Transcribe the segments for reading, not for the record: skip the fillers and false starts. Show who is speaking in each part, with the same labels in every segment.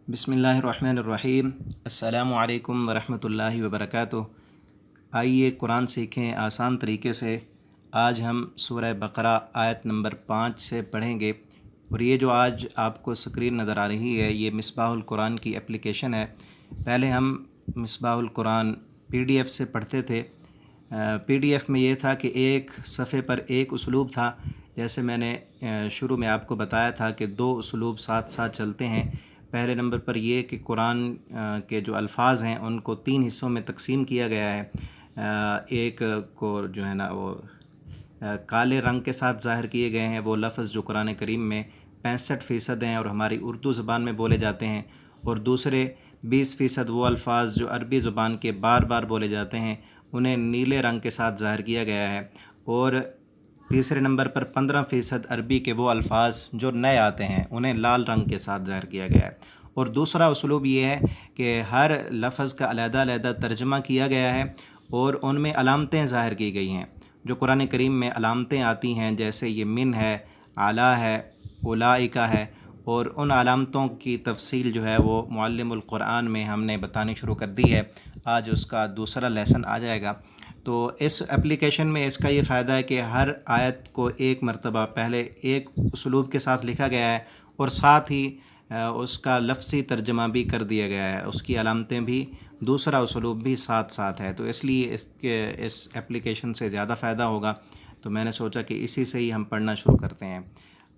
Speaker 1: بسم اللہ الرحمن الرحیم۔ السلام علیکم ورحمۃ اللہ وبرکاتہ۔ آئیے قرآن سیکھیں آسان طریقے سے۔ آج ہم سورہ بقرہ آیت نمبر 5 سے پڑھیں گے، اور یہ جو آج آپ کو سکرین نظر آ رہی ہے یہ مصباح القرآن کی اپلیکیشن ہے۔ پہلے ہم مصباح القرآن PDF سے پڑھتے تھے۔ PDF میں یہ تھا کہ ایک صفحے پر ایک اسلوب تھا، جیسے میں نے شروع میں آپ کو بتایا تھا کہ 2 اسلوب ساتھ ساتھ چلتے ہیں۔ پہلے نمبر پر یہ کہ قرآن کے جو الفاظ ہیں ان کو 3 حصوں میں تقسیم کیا گیا ہے۔ ایک کو جو ہے نا وہ کالے رنگ کے ساتھ ظاہر کیے گئے ہیں، وہ لفظ جو قرآن کریم میں 65% ہیں اور ہماری اردو زبان میں بولے جاتے ہیں، اور دوسرے 20% وہ الفاظ جو عربی زبان کے بار بار بولے جاتے ہیں، انہیں نیلے رنگ کے ساتھ ظاہر کیا گیا ہے، اور تیسرے نمبر پر 15% عربی کے وہ الفاظ جو نئے آتے ہیں انہیں لال رنگ کے ساتھ ظاہر کیا گیا ہے۔ اور دوسرا اسلوب یہ ہے کہ ہر لفظ کا علیحدہ علیحدہ ترجمہ کیا گیا ہے اور ان میں علامتیں ظاہر کی گئی ہیں۔ جو قرآن کریم میں علامتیں آتی ہیں، جیسے یہ من ہے، اعلیٰ ہے، اولئک ہے، اور ان علامتوں کی تفصیل جو ہے وہ معلم القرآن میں ہم نے بتانی شروع کر دی ہے۔ آج اس کا دوسرا لیسن آ جائے گا۔ تو اس اپلیکیشن میں اس کا یہ فائدہ ہے کہ ہر آیت کو ایک مرتبہ پہلے ایک اسلوب کے ساتھ لکھا گیا ہے، اور ساتھ ہی اس کا لفظی ترجمہ بھی کر دیا گیا ہے، اس کی علامتیں بھی، دوسرا اسلوب بھی ساتھ ساتھ ہے۔ تو اس لیے اس اپلیکیشن سے زیادہ فائدہ ہوگا، تو میں نے سوچا کہ اسی سے ہی ہم پڑھنا شروع کرتے ہیں۔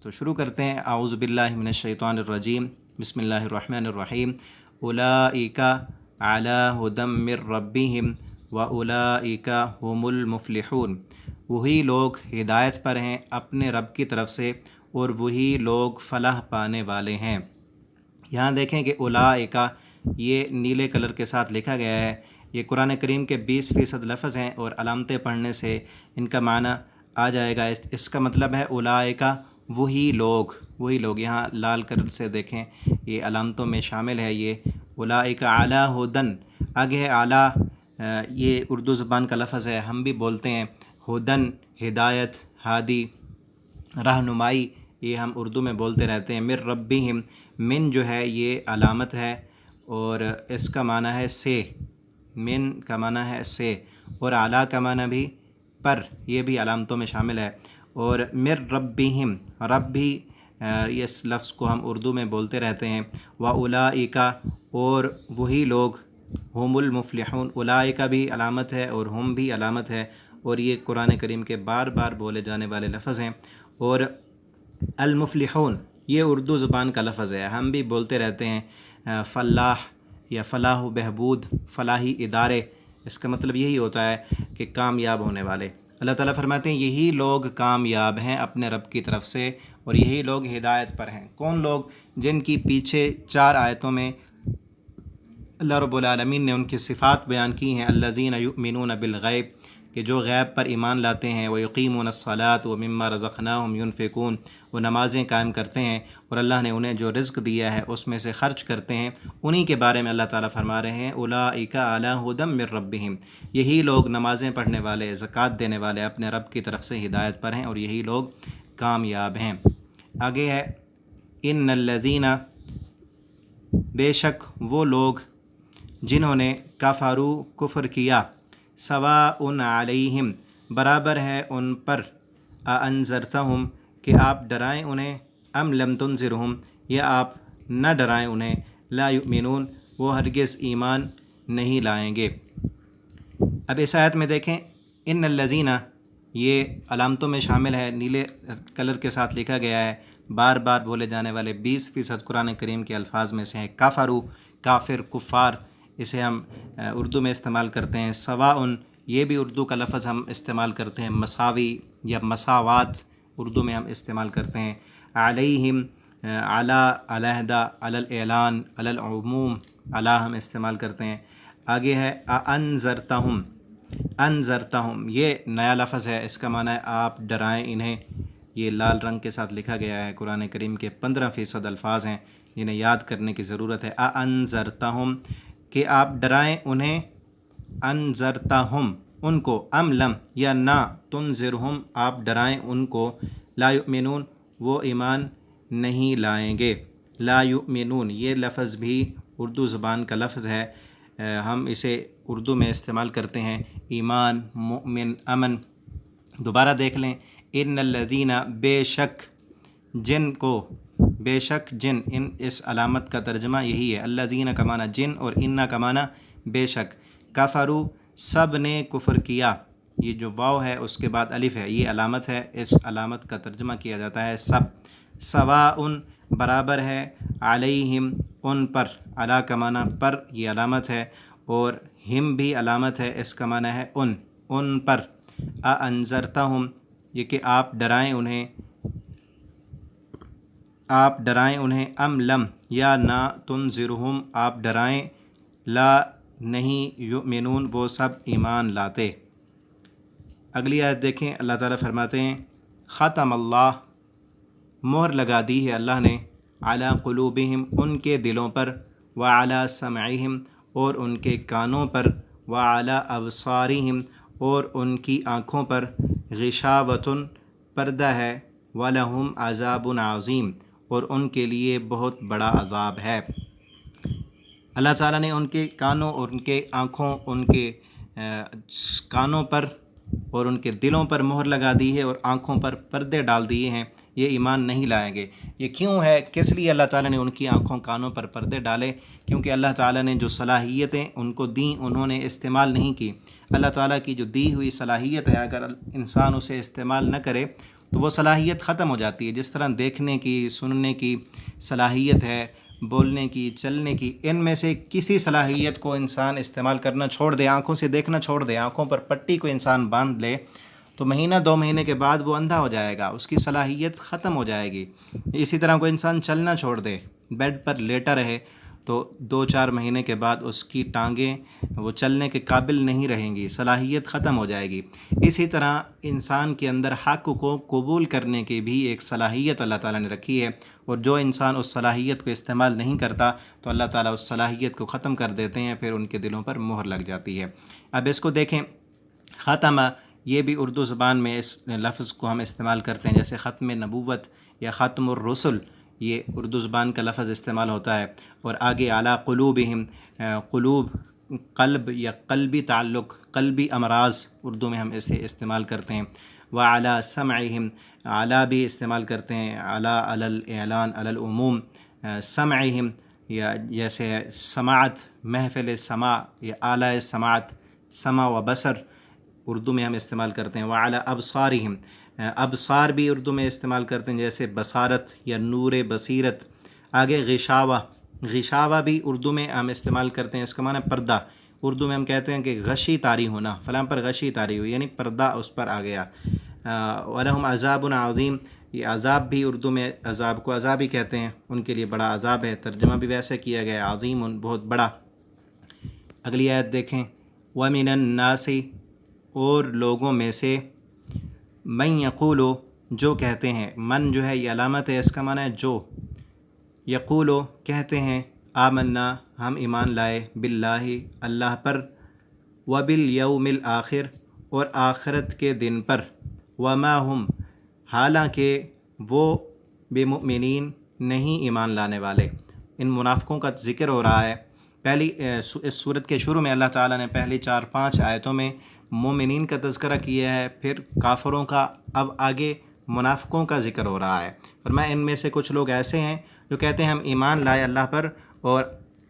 Speaker 1: تو شروع کرتے ہیں۔ اعوذ باللہ من الشیطان الرجیم، بسم اللہ الرحمن الرحیم۔ اولئک علی ھدی من ربہم واولئک ھم المفلحون۔ وہی لوگ ہدایت پر ہیں اپنے رب کی طرف سے، اور وہی لوگ فلاح پانے والے ہیں۔ یہاں دیکھیں کہ اولئک یہ نیلے کلر کے ساتھ لکھا گیا ہے۔ یہ قرآن کریم کے 20% لفظ ہیں، اور علامتیں پڑھنے سے ان کا معنی آ جائے گا۔ اس کا مطلب ہے اولئک وہی لوگ یہاں لال کلر سے دیکھیں، یہ علامتوں میں شامل ہے۔ یہ اولئک علی ھدن، آگے اعلیٰ، یہ اردو زبان کا لفظ ہے، ہم بھی بولتے ہیں ھدن، ہدایت، ہادی، رہنمائی، یہ ہم اردو میں بولتے رہتے ہیں۔ من ربہم، من جو ہے یہ علامت ہے، اور اس کا معنی ہے سے، من کا معنی ہے سے، اور اعلیٰ کا معنی بھی پر، یہ بھی علامتوں میں شامل ہے۔ اور من ربہم، رب بھی اس لفظ کو ہم اردو میں بولتے رہتے ہیں۔ واولئک، اور وہی لوگ، ہم المفلحون، اولئک بھی علامت ہے اور ہم بھی علامت ہے، اور یہ قرآن کریم کے بار بار بولے جانے والے لفظ ہیں۔ اور المفلحون یہ اردو زبان کا لفظ ہے، ہم بھی بولتے رہتے ہیں فلاح یا فلاح و بہبود، فلاحی ادارے، اس کا مطلب یہی ہوتا ہے کہ کامیاب ہونے والے۔ اللہ تعالیٰ فرماتے ہیں یہی لوگ کامیاب ہیں اپنے رب کی طرف سے، اور یہی لوگ ہدایت پر ہیں۔ کون لوگ؟ جن کی پیچھے 4 آیتوں میں اللہ رب العالمین نے ان کی صفات بیان کی ہیں۔ الذین یؤمنون بالغیب، کہ جو غیب پر ایمان لاتے ہیں، ویقیمون الصلاۃ ومما رزقناہم ینفقون، وہ نمازیں قائم کرتے ہیں اور اللہ نے انہیں جو رزق دیا ہے اس میں سے خرچ کرتے ہیں۔ انہی کے بارے میں اللہ تعالیٰ فرما رہے ہیں اولئک علی ھدی من ربہم، یہی لوگ نمازیں پڑھنے والے، زکوٰۃ دینے والے اپنے رب کی طرف سے ہدایت پر ہیں، اور یہی لوگ کامیاب ہیں۔ آگے ہے ان الذین، بے شک وہ لوگ جنہوں نے کفروا، کفر کیا، سواء علیہم، برابر ہے ان پر، اانذرتہم، کہ آپ ڈرائیں انہیں، ام لم تنذرہم، یا آپ نہ ڈرائیں انہیں، لا یؤمنون، وہ ہرگز ایمان نہیں لائیں گے۔ اب اس آیت میں دیکھیں ان الذین، یہ علامتوں میں شامل ہے، نیلے کلر کے ساتھ لکھا گیا ہے، بار بار بولے جانے والے 20% قرآن کریم کے الفاظ میں سے ہیں۔ کفروا، کافر، کفار، اسے ہم اردو میں استعمال کرتے ہیں۔ سواء، یہ بھی اردو کا لفظ ہم استعمال کرتے ہیں، مساوی یا مساوات اردو میں ہم استعمال کرتے ہیں۔ علیہم، علی، علیحدہ، علی الاعلان، علی العموم، علی ہم استعمال کرتے ہیں۔ آگے ہے انذرتہم، انذرتہم یہ نیا لفظ ہے، اس کا معنی ہے آپ ڈرائیں انہیں۔ یہ لال رنگ کے ساتھ لکھا گیا ہے، قرآن کریم کے 15% الفاظ ہیں جنہیں یاد کرنے کی ضرورت ہے۔ انذرتہم، کہ آپ ڈرائیں انہیں، انذرتہم ان کو، ام لم، یا نہ، تنذرہم آپ ڈرائیں ان کو، لا یؤمنون وہ ایمان نہیں لائیں گے، لا یؤمنون، یہ لفظ بھی اردو زبان کا لفظ ہے، ہم اسے اردو میں استعمال کرتے ہیں ایمان، مؤمن، امن۔ دوبارہ دیکھ لیں، ان الذین، بے شک جن کو، بے شک جن، ان اس علامت کا ترجمہ یہی ہے، الذین کا معنی جن اور ان کا معنی بے شک، کفروا سب نے کفر کیا، یہ جو واو ہے اس کے بعد الف ہے، یہ علامت ہے، اس علامت کا ترجمہ کیا جاتا ہے سب، سواء برابر ہے، علیہم ان پر، علی کا معنی پر یہ علامت ہے، اور ہم بھی علامت ہے، اس کا معنی ہے ان پر، انذرتہم یہ کہ آپ ڈرائیں انہیں، ام لم یا نہ، تنذرہم آپ ڈرائیں، لا نہیں، یؤمنون وہ سب ایمان لاتے۔ اگلی آیت دیکھیں، اللہ تعالیٰ فرماتے ہیں ختم اللہ، مہر لگا دی ہے اللہ نے، علی قلوبہم ان کے دلوں پر، وعلی سمعہم اور ان کے کانوں پر، وعلی ابصارہم اور ان کی آنکھوں پر، غشاوۃ پردہ ہے، وَلَهُمْ عذاب عظیم اور ان کے لیے بہت بڑا عذاب ہے۔ اللہ تعالیٰ نے ان کے کانوں اور ان کے آنکھوں، ان کے کانوں پر اور ان کے دلوں پر مہر لگا دی ہے اور آنکھوں پر پردے ڈال دیے ہیں، یہ ایمان نہیں لائیں گے۔ یہ کیوں ہے؟ کس لیے اللہ تعالیٰ نے ان کی آنکھوں کانوں پر پردے ڈالے؟ کیونکہ اللہ تعالیٰ نے جو صلاحیتیں ان کو دیں انہوں نے استعمال نہیں کی۔ اللہ تعالیٰ کی جو دی ہوئی صلاحیت ہے، اگر انسان اسے استعمال نہ کرے تو وہ صلاحیت ختم ہو جاتی ہے۔ جس طرح دیکھنے کی، سننے کی صلاحیت ہے، بولنے کی، چلنے کی، ان میں سے کسی صلاحیت کو انسان استعمال کرنا چھوڑ دے، آنکھوں سے دیکھنا چھوڑ دے، آنکھوں پر پٹی کو انسان باندھ لے تو مہینہ 2 مہینے کے بعد وہ اندھا ہو جائے گا، اس کی صلاحیت ختم ہو جائے گی۔ اسی طرح کوئی انسان چلنا چھوڑ دے، بیڈ پر لیٹا رہے تو 2-4 مہینے کے بعد اس کی ٹانگیں وہ چلنے کے قابل نہیں رہیں گی، صلاحیت ختم ہو جائے گی۔ اسی طرح انسان کے اندر حق کو قبول کرنے کی بھی ایک صلاحیت اللہ تعالیٰ نے رکھی ہے، اور جو انسان اس صلاحیت کو استعمال نہیں کرتا تو اللہ تعالیٰ اس صلاحیت کو ختم کر دیتے ہیں، پھر ان کے دلوں پر مہر لگ جاتی ہے۔ اب اس کو دیکھیں، ختمہ یہ بھی اردو زبان میں اس لفظ کو ہم استعمال کرتے ہیں، جیسے ختم نبوت یا ختم الرسل، یہ اردو زبان کا لفظ استعمال ہوتا ہے۔ اور آگے اعلیٰ قلوبہم، قلوب قلب یا قلبی تعلق، قلبی امراض اردو میں ہم اسے استعمال کرتے ہیں۔ وعلی سمعہم، اعلیٰ بھی استعمال کرتے ہیں، اعلیٰ علی الاعلان علی العموم، سمعہم یا جیسے سماعت، محفل سماع یا اعلیٰ سماعت، سمع و بصر اردو میں ہم استعمال کرتے ہیں۔ وعلی ابصارہم، ابصار بھی اردو میں استعمال کرتے ہیں، جیسے بصارت یا نور بصیرت۔ آگے غشاوہ، غشاوہ بھی اردو میں ہم استعمال کرتے ہیں، اس کا معنی پردہ۔ اردو میں ہم کہتے ہیں کہ غشی طاری ہونا، فلاں پر غشی طاری ہوئی، یعنی پردہ اس پر آ گیا۔ وَلَهُمْ عَذَابٌ عَظِيمٌ، یہ عذاب بھی اردو میں عذاب کو عذاب ہی کہتے ہیں، ان کے لیے بڑا عذاب ہے، ترجمہ بھی ویسے کیا گیا، عظیم بہت بڑا۔ اگلی آیت دیکھیں، وَمِنَ النَّاسِ اور لوگوں میں سے، من یقولو جو کہتے ہیں، من جو ہے یہ علامت ہے، اس کا معنی ہے جو، یقولو کہتے ہیں، آمنا ہم ایمان لائے، باللہ اللہ پر، وبالیوم الآخر اور آخرت کے دن پر، وما ہم حالانکہ وہ بمؤمنین نہیں ایمان لانے والے۔ ان منافقوں کا ذکر ہو رہا ہے۔ پہلی اس سورت کے شروع میں اللہ تعالیٰ نے پہلی 4-5 آیتوں میں مومنین کا تذکرہ کیا ہے، پھر کافروں کا، اب آگے منافقوں کا ذکر ہو رہا ہے۔ فرمایا ان میں سے کچھ لوگ ایسے ہیں جو کہتے ہیں ہم ایمان لائے اللہ پر اور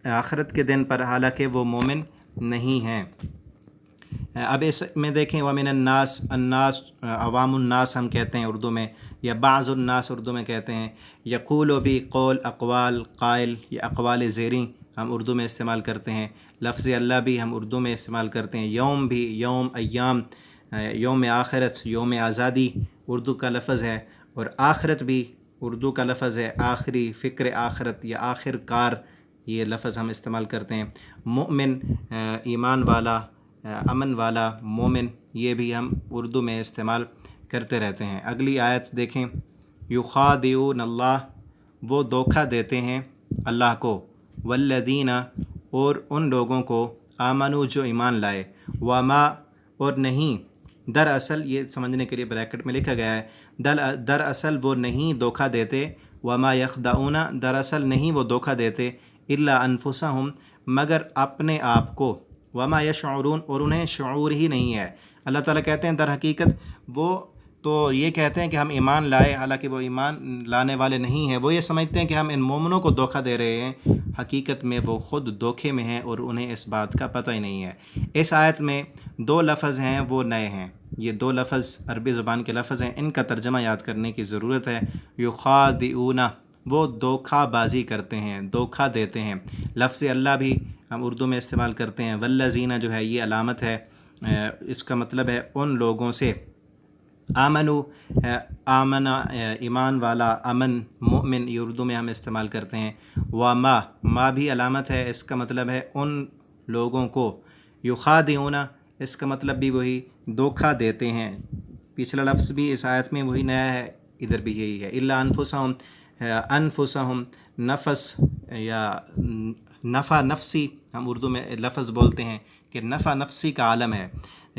Speaker 1: آخرت کے دن پر، حالانکہ وہ مومن نہیں ہیں۔ اب اس میں دیکھیں، وَمِنَ النَّاسِ، الناس عوام الناس ہم کہتے ہیں اردو میں، یا بعض الناس اردو میں کہتے ہیں۔ یقول بھی قول، اقوال، قائل یا اقوال زیریں ہم اردو میں استعمال کرتے ہیں۔ لفظ اللہ بھی ہم اردو میں استعمال کرتے ہیں۔ یوم بھی، یوم، ایام، یوم آخرت، یوم آزادی اردو کا لفظ ہے، اور آخرت بھی اردو کا لفظ ہے، آخری، فکر آخرت یا آخر کار، یہ لفظ ہم استعمال کرتے ہیں۔ مؤمن ایمان والا، امن والا، مومن، یہ بھی ہم اردو میں استعمال کرتے رہتے ہیں۔ اگلی آیت دیکھیں، یخادعون اللہ وہ دھوکہ دیتے ہیں اللہ کو، والذین اور ان لوگوں کو، آمنو جو ایمان لائے، وما اور نہیں، دراصل یہ سمجھنے کے لیے بریکٹ میں لکھا گیا ہے، دراصل وہ نہیں دھوکہ دیتے، وما یخدعون دراصل نہیں وہ دھوکہ دیتے الا انفسہم مگر اپنے آپ کو، وما یشعرون اور انہیں شعور ہی نہیں ہے۔ اللہ تعالیٰ کہتے ہیں در حقیقت وہ تو یہ کہتے ہیں کہ ہم ایمان لائے، حالانکہ وہ ایمان لانے والے نہیں ہیں۔ وہ یہ سمجھتے ہیں کہ ہم ان مومنوں کو دھوکہ دے رہے ہیں، حقیقت میں وہ خود دھوکے میں ہیں اور انہیں اس بات کا پتہ ہی نہیں ہے۔ اس آیت میں 2 لفظ ہیں وہ نئے ہیں، یہ 2 لفظ عربی زبان کے لفظ ہیں، ان کا ترجمہ یاد کرنے کی ضرورت ہے۔ یخادعون وہ دھوکہ بازی کرتے ہیں، دھوکہ دیتے ہیں۔ لفظ اللہ بھی ہم اردو میں استعمال کرتے ہیں، والذین جو ہے یہ علامت ہے، اس کا مطلب ہے ان لوگوں سے، آمنو آمنا ایمان والا، امن مؤمن یہ اردو میں ہم استعمال کرتے ہیں، ما بھی علامت ہے، اس کا مطلب ہے ان لوگوں کو، یخادعون اس کا مطلب بھی وہی دھوکہ دیتے ہیں۔ پچھلا لفظ بھی اس آیت میں وہی نیا ہے، ادھر بھی یہی ہے، الا انفسہم انفسہم نفس یا نفع نفسی ہم اردو میں لفظ بولتے ہیں کہ نفع نفسی کا عالم ہے،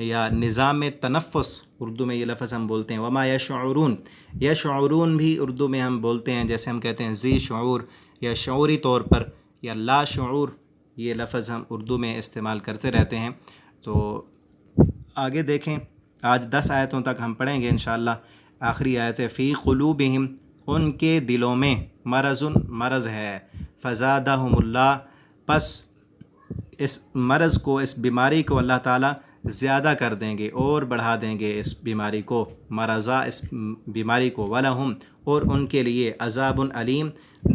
Speaker 1: یا نظام تنفس اردو میں یہ لفظ ہم بولتے ہیں۔ وما یشعرون یشعرون بھی اردو میں ہم بولتے ہیں، جیسے ہم کہتے ہیں ذی شعور یا شعوری طور پر، یا لا شعور یہ لفظ ہم اردو میں استعمال کرتے رہتے ہیں۔ تو آگے دیکھیں، آج 10 آیتوں تک ہم پڑھیں گے انشاءاللہ۔ آخری آیت ہے فی قلوبہم ان کے دلوں میں مرض ہے، فزادہم اللہ پس اس مرض کو، اس بیماری کو اللہ تعالیٰ زیادہ کر دیں گے اور بڑھا دیں گے اس بیماری کو، مرضا اس بیماری کو، وَلَهُمْ اور ان کے لیے عذاب علیم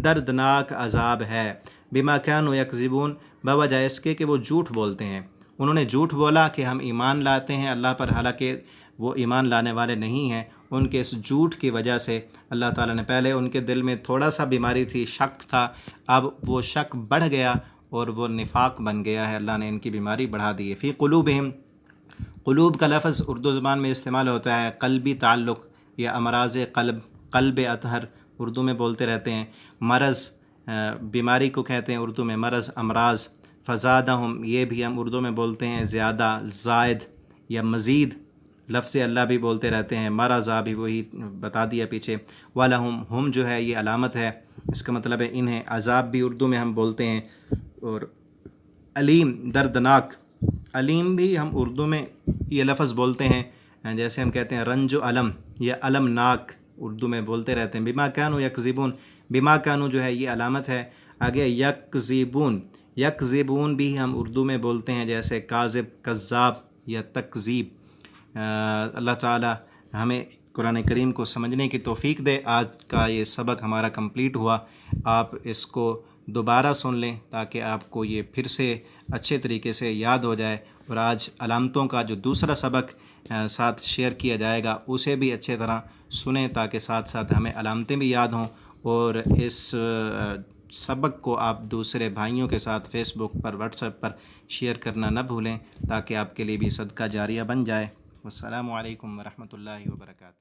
Speaker 1: دردناک عذاب ہے، بما كانوا یکذبون بوجہ اس کے کہ وہ جھوٹ بولتے ہیں۔ انہوں نے جھوٹ بولا کہ ہم ایمان لاتے ہیں اللہ پر، حالانکہ وہ ایمان لانے والے نہیں ہیں۔ ان کے اس جھوٹ کی وجہ سے اللہ تعالیٰ نے پہلے ان کے دل میں تھوڑا سا بیماری تھی، شک تھا، اب وہ شک بڑھ گیا اور وہ نفاق بن گیا ہے، اللہ نے ان کی بیماری بڑھا دی ہے۔ فی قلوبہم قلوب کا لفظ اردو زبان میں استعمال ہوتا ہے قلبی تعلق یا امراض قلب اطہر اردو میں بولتے رہتے ہیں۔ مرض بیماری کو کہتے ہیں اردو میں مرض، امراض۔ فزادہم یہ بھی ہم اردو میں بولتے ہیں زیادہ، زائد یا مزید، لفظ اللہ بھی بولتے رہتے ہیں، مرضا بھی وہی بتا دیا پیچھے۔ وَلَهُمْ ہم جو ہے یہ علامت ہے، اس کا مطلب ہے انہیں عذاب بھی اردو میں ہم بولتے ہیں، اور علیم دردناک، علیم بھی ہم اردو میں یہ لفظ بولتے ہیں، جیسے ہم کہتے ہیں رنج و علم یا علمناک اردو میں بولتے رہتے ہیں۔ بما كانوا یکذبون بما كانوا جو ہے یہ علامت ہے۔ آگے یکذبون، یکذبون بھی ہم اردو میں بولتے ہیں جیسے کاذب، کذاب یا تکذیب۔ اللہ تعالی ہمیں قرآن کریم کو سمجھنے کی توفیق دے۔ آج کا یہ سبق ہمارا کمپلیٹ ہوا، آپ اس کو دوبارہ سن لیں تاکہ آپ کو یہ پھر سے اچھے طریقے سے یاد ہو جائے، اور آج علامتوں کا جو دوسرا سبق ساتھ شیئر کیا جائے گا اسے بھی اچھے طرح سنیں تاکہ ساتھ ساتھ ہمیں علامتیں بھی یاد ہوں، اور اس سبق کو آپ دوسرے بھائیوں کے ساتھ فیس بک پر، واٹس ایپ پر شیئر کرنا نہ بھولیں تاکہ آپ کے لیے بھی صدقہ جاریہ بن جائے۔ والسلام علیکم ورحمۃ اللہ وبرکاتہ۔